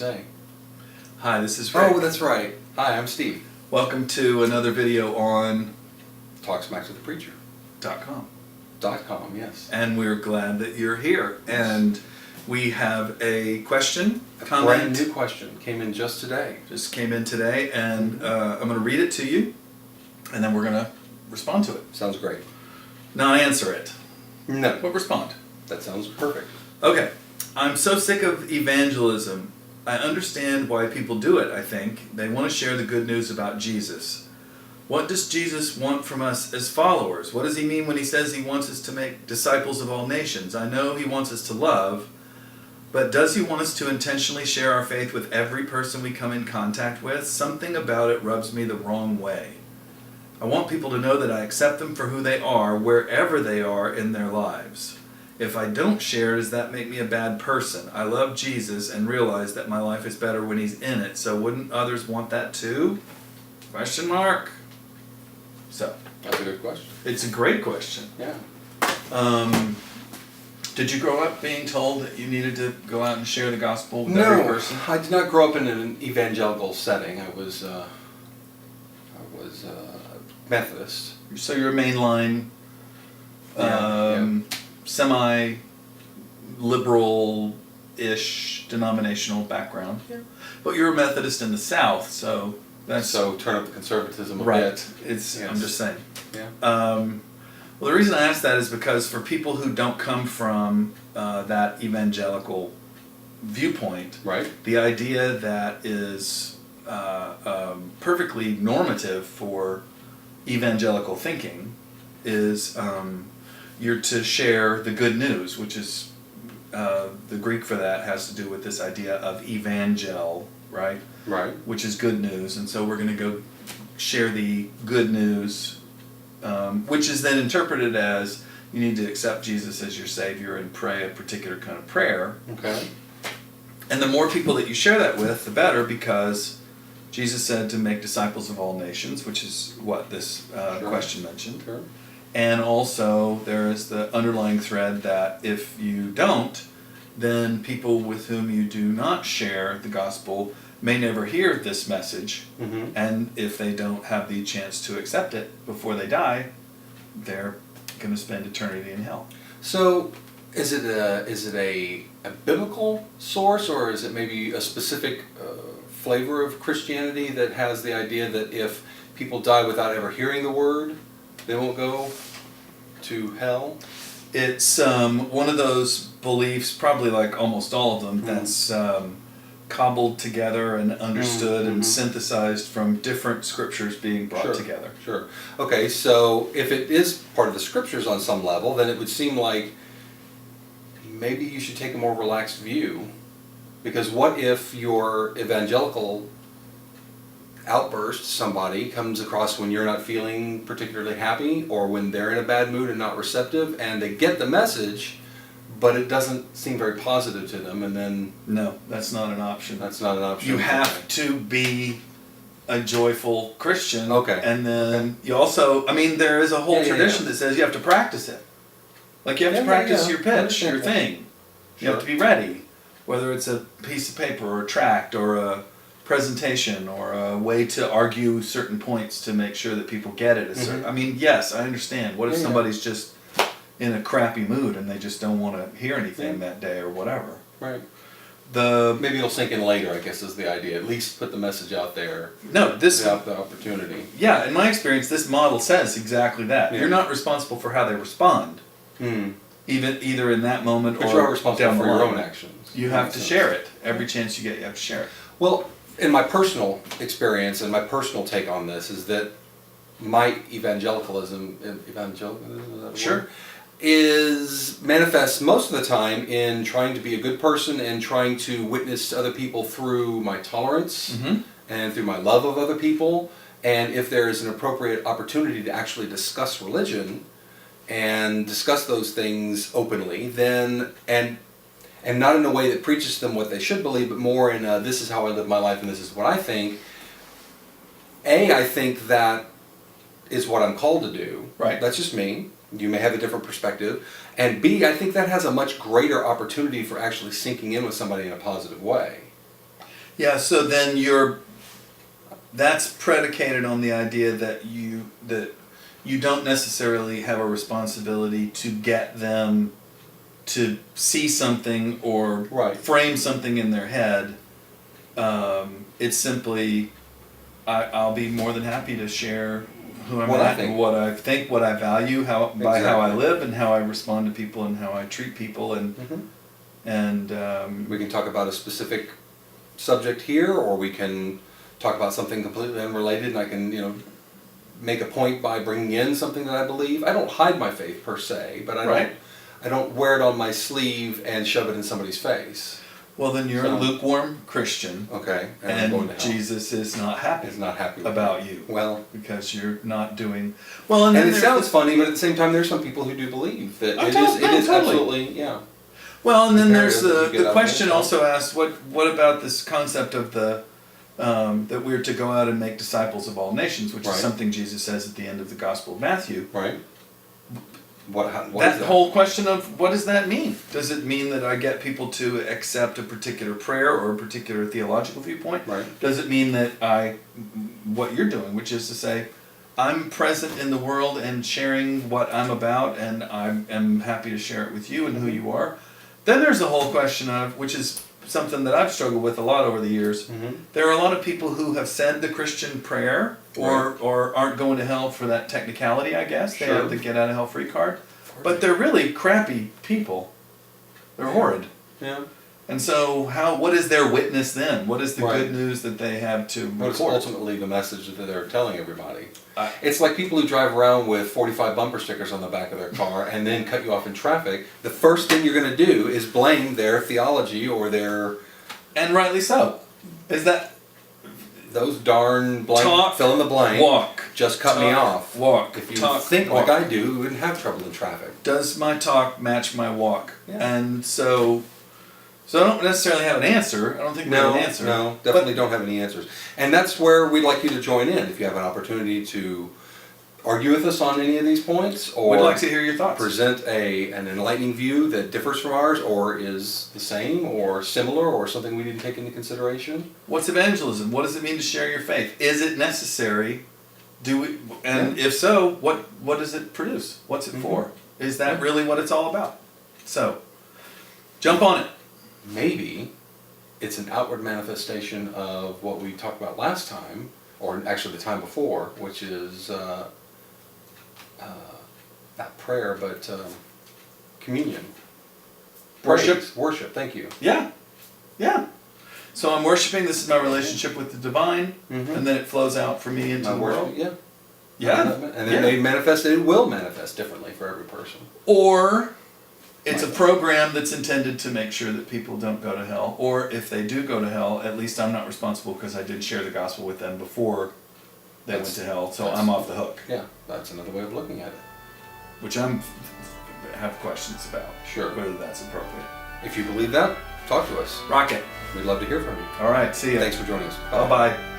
say? Hi, this is Rick. Oh, that's right. Hi, I'm Steve. Welcome to another video on Talk Smacks with the Preacher. .com. .com, yes. And we're glad that you're here. And we have a question, A comment. brand new question. Came in just today. Just came in today, and I'm going to read it to you, and then we're going to respond to it. Sounds great. Not answer it, No. but respond. That sounds perfect. Okay. I'm so sick of evangelism. I understand why people do it, I think. They want to share the good news about Jesus. What does Jesus want from us as followers? What does he mean when he says he wants us to make disciples of all nations? I know he wants us to love, but does he want us to intentionally share our faith with every person we come in contact with? Something about it rubs me the wrong way. I want people to know that I accept them for who they are, wherever they are in their lives. If I don't share, does that make me a bad person? I love Jesus and realize that my life is better when he's in it, so wouldn't others want that too? Question mark. So, That's a good question. it's a great question. Yeah. Did you grow up being told that you needed to go out and share the gospel with every person? I did not grow up in an evangelical setting. I was Methodist. So you're a mainline, semi-liberal-ish denominational background. Yeah. But you're a Methodist in the South, so that's... So turn up the conservatism a right. bit. It's, Yes. I'm just saying. Yeah. Well, the reason I ask that is because for people who don't come from that evangelical viewpoint, Right. the idea that is perfectly normative for evangelical thinking is you're to share the good news, which is the Greek for that has to do with this idea of evangel, right? Right. Which is good news, and so we're going to go share the good news, which is then interpreted as you need to accept Jesus as your Savior and pray a particular kind of prayer. Okay. And the more people that you share that with, the better, because Jesus said to make disciples of all nations, which is what this Sure. question mentioned. Sure. And also there is the underlying thread that if you don't, then people with whom you do not share the gospel may never hear this message, Mm-hmm. and if they don't have the chance to accept it before they die, they're going to spend eternity in hell. So, is it a biblical source, or is it maybe a specific flavor of Christianity that has the idea that if people die without ever hearing the word, they won't go to hell? It's one of those beliefs, probably like almost all of them, that's cobbled together and understood and synthesized from different scriptures being brought together. Sure. Okay, so if it is part of the scriptures on some level, then it would seem like maybe you should take a more relaxed view. Because what if your evangelical outburst, somebody comes across when you're not feeling particularly happy, or when they're in a bad mood and not receptive, and they get the message, but it doesn't seem very positive to them, and then No, that's not an option. that's not an option. You have to be a joyful Christian. Okay. And then you also, I mean, there is a whole Yeah, tradition that says you have to practice it. Like you have to practice your pitch, your thing. You have to be ready. Whether it's a piece of paper or a tract or a presentation or a way to argue certain points to make sure that people get it. I mean, yes, I understand. What if somebody's just in a crappy mood and they just don't want to hear anything that day or whatever? Right. The Maybe it'll sink in later, I guess, is the idea. At least put the message out there. no, this Without the opportunity. yeah, in my experience, this model says exactly that. Yeah. You're not responsible for how they respond, either in that moment But or you are responsible down the for your line. own actions. You have to share it every chance you get. You have to share it. Well, in my personal experience and my personal take on this is that my evangelicalism is that a word? Is manifests most of the time in trying to be a good person and trying to witness to other people through my tolerance and through my love of other people. And if there is an appropriate opportunity to actually discuss religion and discuss those things openly, then and not in a way that preaches to them what they should believe, but more in this is how I live my life and this is what I think. I think that is what I'm called to do. Right. That's just me. You may have a different perspective. And I think that has a much greater opportunity for actually sinking in with somebody in a positive way. Yeah, so then that's predicated on the idea that you don't necessarily have a responsibility to get them to see something or Right. frame something in their head. It's simply, I'll be more than happy to share who I'm What I at, think. what I think, what I value, how I Exactly. live, and how I respond to people, and how I treat people, and We can talk about a specific subject here, or we can talk about something completely unrelated, and I can, make a point by bringing in something that I believe. I don't hide my faith per se, but Right. I don't wear it on my sleeve and shove it in somebody's face. well, then you're a So- lukewarm Christian, Okay, and I'm going and to hell. Jesus is not happy Is not happy with about me. you. Well, Because you're not doing well, and and then it there- sounds funny, but at the same time, there's some people who do believe that Oh, it totally. is absolutely, yeah. well, and then there's Comparative, you get the out question there. also asked, what about this concept of the that we're to go out and make disciples of all nations, which Right. is something Jesus says at the end of the Gospel of Matthew. Right? What is That that? whole question of what does that mean? Does it mean that I get people to accept a particular prayer or a particular theological viewpoint? Right. Does it mean that what you're doing, which is to say, I'm present in the world and sharing what I'm about, and I am happy to share it with you and who you are? Then there's the whole question of, which is something that I've struggled with a lot over the years. Mhm. There are a lot of people who have said the Christian prayer, or aren't going to hell for that technicality, I guess. They Sure. have the get out of hell free card. But they're really crappy people. They're horrid. Yeah. And so what is their witness then? What is the Right. good news that they have to What's report? ultimately the message that they're telling everybody? I- It's like people who drive around with 45 bumper stickers on the back of their car and then cut you off in traffic. The first thing you're going to do is blame their theology or their And rightly so. Is that those darn blank Talk, fill in the blank. walk? Just cut me Talk, off. Walk. If you talk, think walk. like I do, we wouldn't have trouble in traffic. Does my talk match my walk? Yeah. And so I don't necessarily have an answer. I don't think we have an answer. No, definitely don't have any answers. And that's where we'd like you to join in if you have an opportunity to argue with us on any of these points, or We'd like to hear your thoughts. present an enlightening view that differs from ours, or is the same, or similar, or something we didn't take into consideration. What's evangelism? What does it mean to share your faith? Is it necessary? Do we? And if so, what does it produce? What's it for? Is that really what it's all about? So, jump on it. Maybe it's an outward manifestation of what we talked about last time, or actually the time before, which is not prayer, but communion. Worship. Praise. Worship, thank you. Yeah, yeah. So I'm worshiping. This is my relationship with the divine, and then it flows out for me into My the world. worship, yeah. Yeah, And it may manifest, it will manifest differently for every person. Or it's a Right. program that's intended to make sure that people don't go to hell. Or if they do go to hell, at least I'm not responsible because I did share the gospel with them before they went to hell. So I'm off the hook, Yeah, that's another way of looking at it. which have questions about. Sure. Whether that's appropriate. If you believe that, talk to us. Rocket. We'd love to hear from you. All right. See ya. Thanks for joining us. Bye bye.